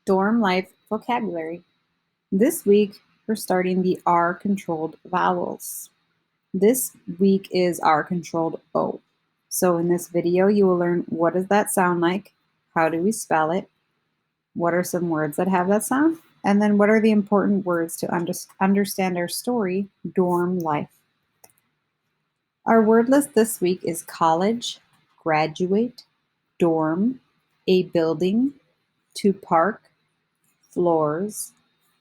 Dorm life vocabulary. This week, we're starting the R controlled vowels. This week is R controlled O. So in this video, you will learn what does that sound like, how do we spell it, what are some words that have that sound, and then what are the important words to understand our story, dorm life. Our word list this week is college, graduate, dorm, a building, to park, floors,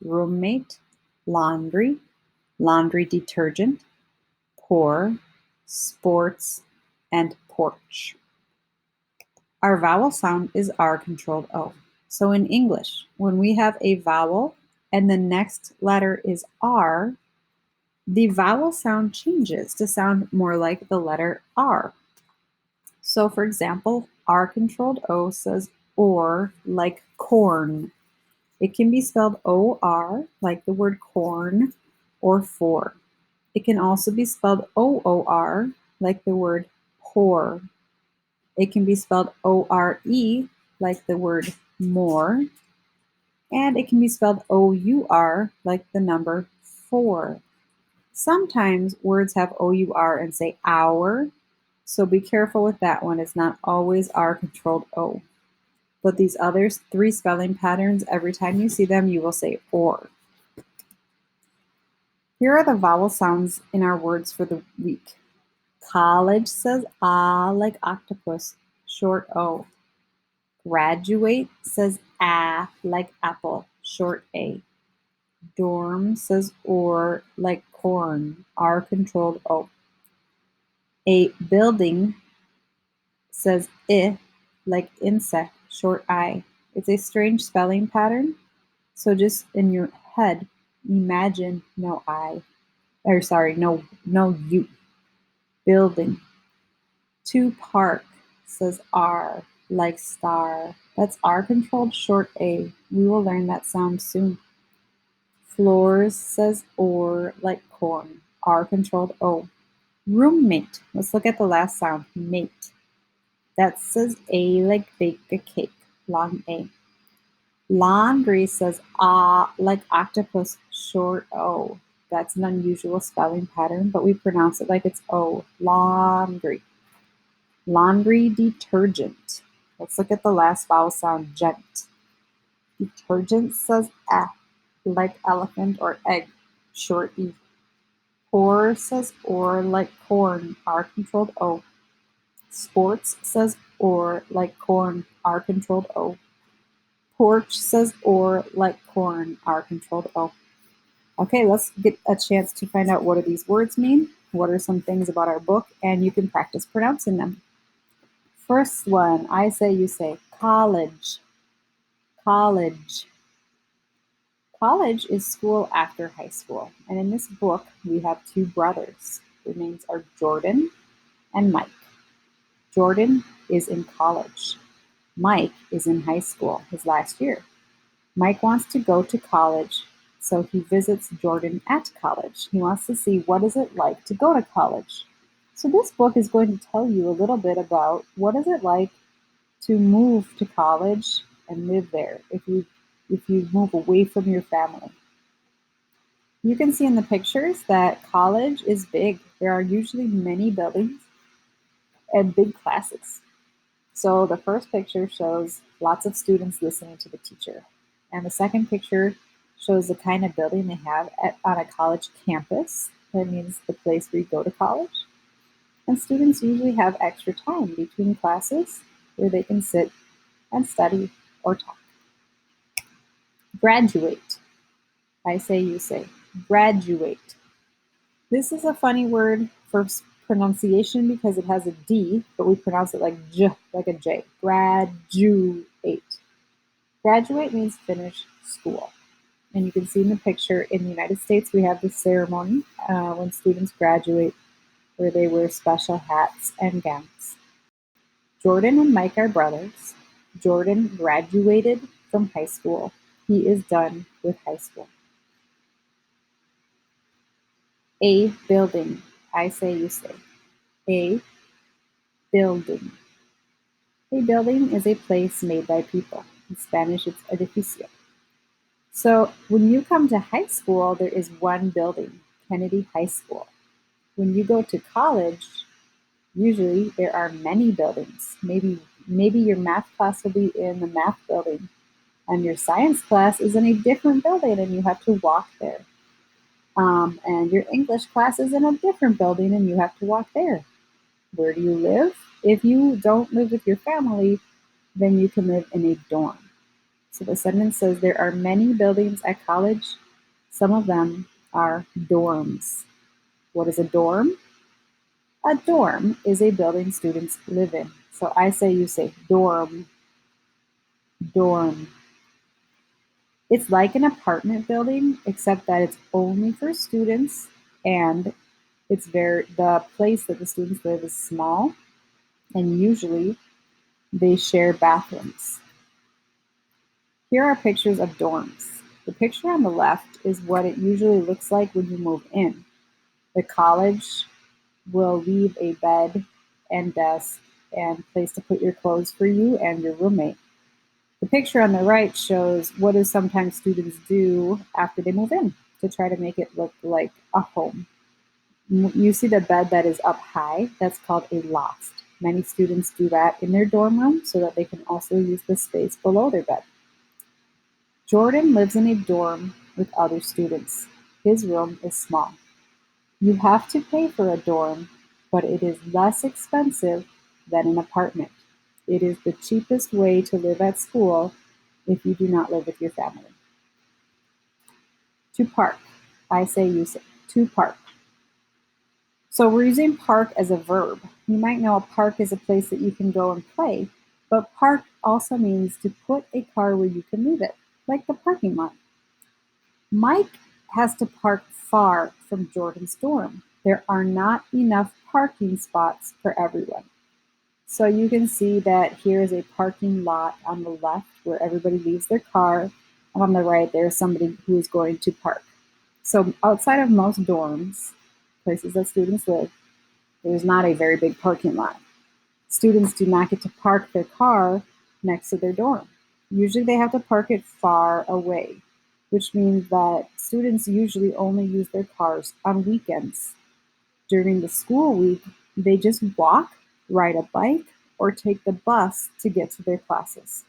roommate, laundry, laundry detergent, pour, sports, and porch. Our vowel sound is R controlled O. So in English, when we have a vowel and the next letter is R, the vowel sound changes to sound more like the letter R. So for example, R controlled O says or like corn. It can be spelled O-R, like the word corn, or for. It can also be spelled O-O-R, like the word pour. It can be spelled O-R-E, like the word more. And it can be spelled O-U-R, like the number 4. Sometimes words have O-U-R and say our, so be careful with that one. It's not always R-controlled O. But these other 3 spelling patterns, every time you see them, you will say or. Here are the vowel sounds in our words for the week. College says ah like octopus, short O. Graduate says ah like apple, short A. Dorm says or like corn, R controlled O. A building says I like insect, short I. It's a strange spelling pattern, so just in your head, imagine no I, or sorry, no U. Building. To park says R, like star. That's R controlled short A. We will learn that sound soon. Floors says or, like corn. R controlled O. Roommate. Let's look at the last sound, mate. That says A like bake a cake, long A. Laundry says ah like octopus, short O. That's an unusual spelling pattern, but we pronounce it like it's O. Laundry. Laundry detergent. Let's look at the last vowel sound, gent. Detergent says eh, like elephant or egg, short E. Pour says or, like corn, R controlled O. Sports says or, like corn, R controlled O. Porch says or, like corn, R controlled O. Okay, let's get a chance to find out what do these words mean, what are some things about our book, and you can practice pronouncing them. First one, I say, you say, college. College. College is school after high school. And in this book, we have 2 brothers. Their names are Jordan and Mike. Jordan is in college. Mike is in high school, his last year. Mike wants to go to college, so he visits Jordan at college. He wants to see what is it like to go to college. So this book is going to tell you a little bit about what is it like to move to college and live there if you move away from your family. You can see in the pictures that college is big. There are usually many buildings and big classes. So the first picture shows lots of students listening to the teacher. And the second picture shows the kind of building they have on a college campus. That means the place where you go to college. And students usually have extra time between classes where they can sit and study or talk. Graduate. I say, you say. Graduate. This is a funny word for pronunciation because it has a D, but we pronounce it like J, like a J. Graduate. Graduate means finish school. And you can see in the picture in the United States, we have this ceremony when students graduate where they wear special hats and gowns. Jordan and Mike are brothers. Jordan graduated from high school. He is done with high school. A building. I say, you say. A building. A building is a place made by people. In Spanish, it's edificio. So when you come to high school, there is one building, Kennedy High School. When you go to college, usually there are many buildings. Maybe your math class will be in the math building, and your science class is in a different building and you have to walk there. And your English class is in a different building and you have to walk there. Where do you live? If you don't live with your family, then you can live in a dorm. So the sentence says there are many buildings at college. Some of them are dorms. What is a dorm? A dorm is a building students live in. So I say, you say dorm, dorm. It's like an apartment building, except that it's only for students and the place that the students live is small, and usually they share bathrooms. Here are pictures of dorms. The picture on the left is what it usually looks like when you move in. The college will leave a bed and desk and place to put your clothes for you and your roommate. The picture on the right shows what do sometimes students do after they move in to try to make it look like a home. You see the bed that is up high, that's called a loft. Many students do that in their dorm room so that they can also use the space below their bed. Jordan lives in a dorm with other students. His room is small. You have to pay for a dorm, but it is less expensive than an apartment. It is the cheapest way to live at school if you do not live with your family. To park. I say, you say. To park. So we're using park as a verb. You might know a park is a place that you can go and play, but park also means to put a car where you can leave it, like the parking lot. Mike has to park far from Jordan's dorm. There are not enough parking spots for everyone. So you can see that here is a parking lot on the left where everybody leaves their car, and on the right there's somebody who is going to park. So outside of most dorms, places that students live, there's not a very big parking lot. Students do not get to park their car next to their dorm. Usually they have to park it far away, which means that students usually only use their cars on weekends. During the school week, they just walk, ride a bike, or take the bus to get to their classes.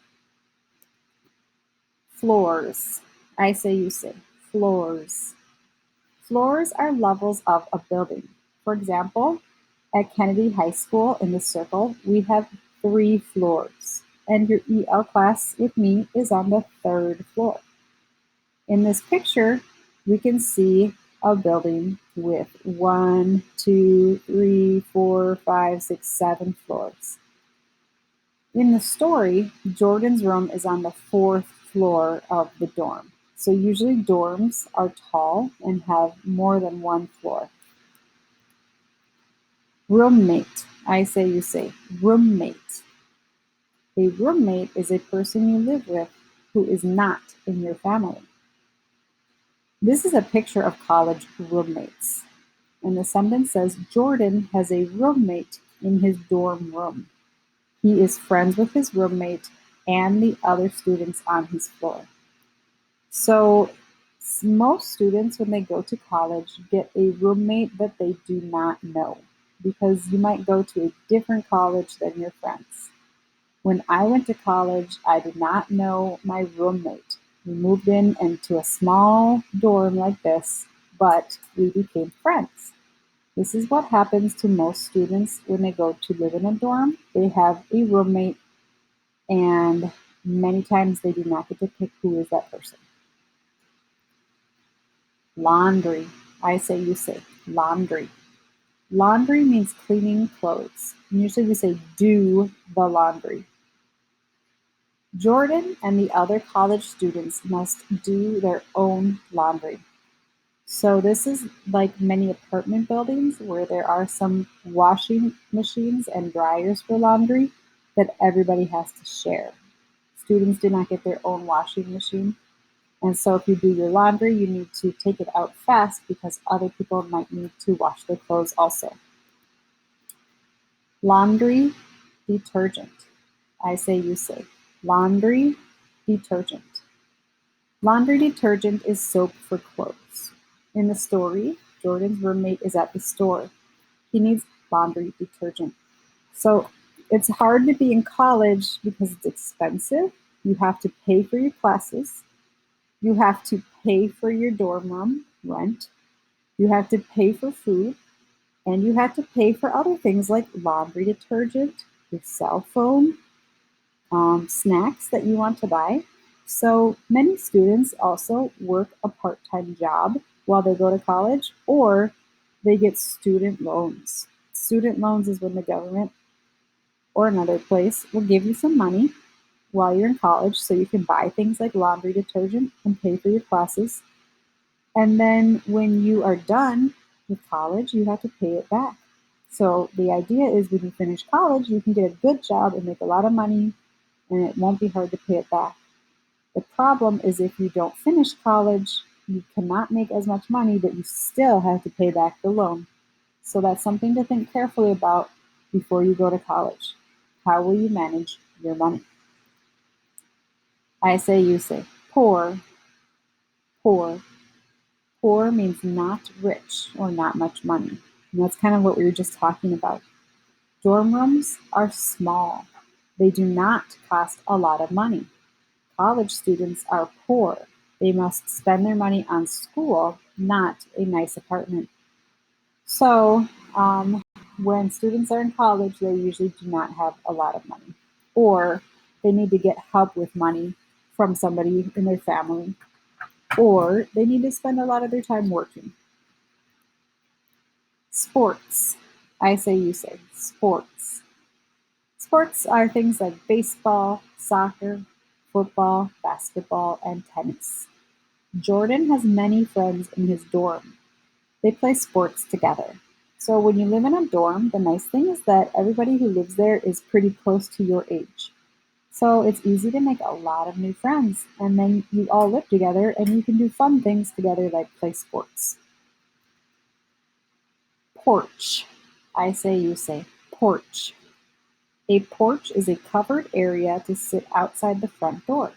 Floors. I say, you say. Floors. Floors are levels of a building. For example, at Kennedy High School in the circle, we have 3 floors, and your EL class with me is on the 3rd floor. In this picture, we can see a building with 1, 2, 3, 4, 5, 6, 7 floors. In the story, Jordan's room is on the 4th floor of the dorm. So usually dorms are tall and have more than one floor. Roommate. I say, you say. Roommate. A roommate is a person you live with who is not in your family. This is a picture of college roommates. And the sentence says, Jordan has a roommate in his dorm room. He is friends with his roommate and the other students on his floor. So most students, when they go to college, get a roommate that they do not know, because you might go to a different college than your friends. When I went to college, I did not know my roommate. We moved into a small dorm like this, but we became friends. This is what happens to most students when they go to live in a dorm. They have a roommate, and many times they do not get to pick who is that person. Laundry. I say, you say. Laundry. Laundry means cleaning clothes. Usually we say do the laundry. Jordan and the other college students must do their own laundry. So this is like many apartment buildings where there are some washing machines and dryers for laundry that everybody has to share. Students do not get their own washing machine. And so if you do your laundry, you need to take it out fast because other people might need to wash their clothes also. Laundry detergent. I say, you say. Laundry detergent. Laundry detergent is soap for clothes. In the story, Jordan's roommate is at the store. He needs laundry detergent. So it's hard to be in college because it's expensive. You have to pay for your classes. You have to pay for your dorm room rent. You have to pay for food. And you have to pay for other things like laundry detergent, your cell phone, snacks that you want to buy. So many students also work a part time job while they go to college, or they get student loans. Student loans is when the government or another place will give you some money while you're in college so you can buy things like laundry detergent and pay for your classes. And then when you are done with college, you have to pay it back. So the idea is when you finish college, you can get a good job and make a lot of money, and it won't be hard to pay it back. The problem is if you don't finish college, you cannot make as much money, but you still have to pay back the loan. So that's something to think carefully about before you go to college. How will you manage your money? I say, you say. Poor, poor. Poor means not rich or not much money. And that's kind of what we were just talking about. Dorm rooms are small. They do not cost a lot of money. College students are poor. They must spend their money on school, not a nice apartment. So, when students are in college, they usually do not have a lot of money, or they need to get help with money from somebody in their family, or they need to spend a lot of their time working. Sports. I say, you say. Sports. Sports are things like baseball, soccer, football, basketball, and tennis. Jordan has many friends in his dorm. They play sports together. So when you live in a dorm, the nice thing is that everybody who lives there is pretty close to your age. So it's easy to make a lot of new friends, and then you all live together and you can do fun things together like play sports. Porch. I say, you say. Porch. A porch is a covered area to sit outside the front door.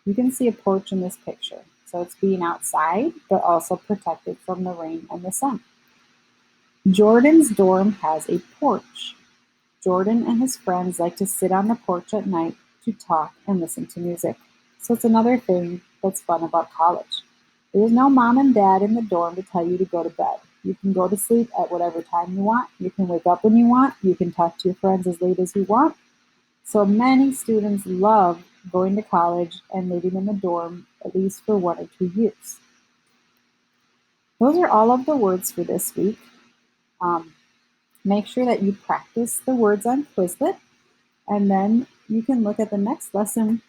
You can see a porch in this picture. So it's being outside, but also protected from the rain and the sun. Jordan's dorm has a porch. Jordan and his friends like to sit on the porch at night to talk and listen to music. So it's another thing that's fun about college. There's no mom and dad in the dorm to tell you to go to bed. You can go to sleep at whatever time you want. You can wake up when you want. You can talk to your friends as late as you want. So many students love going to college and living in the dorm at least for 1 or 2 years. Those are all of the words for this week. Um, Make sure that you practice the words on Quizlet, and then you can look at the next lesson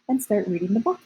and start reading the book.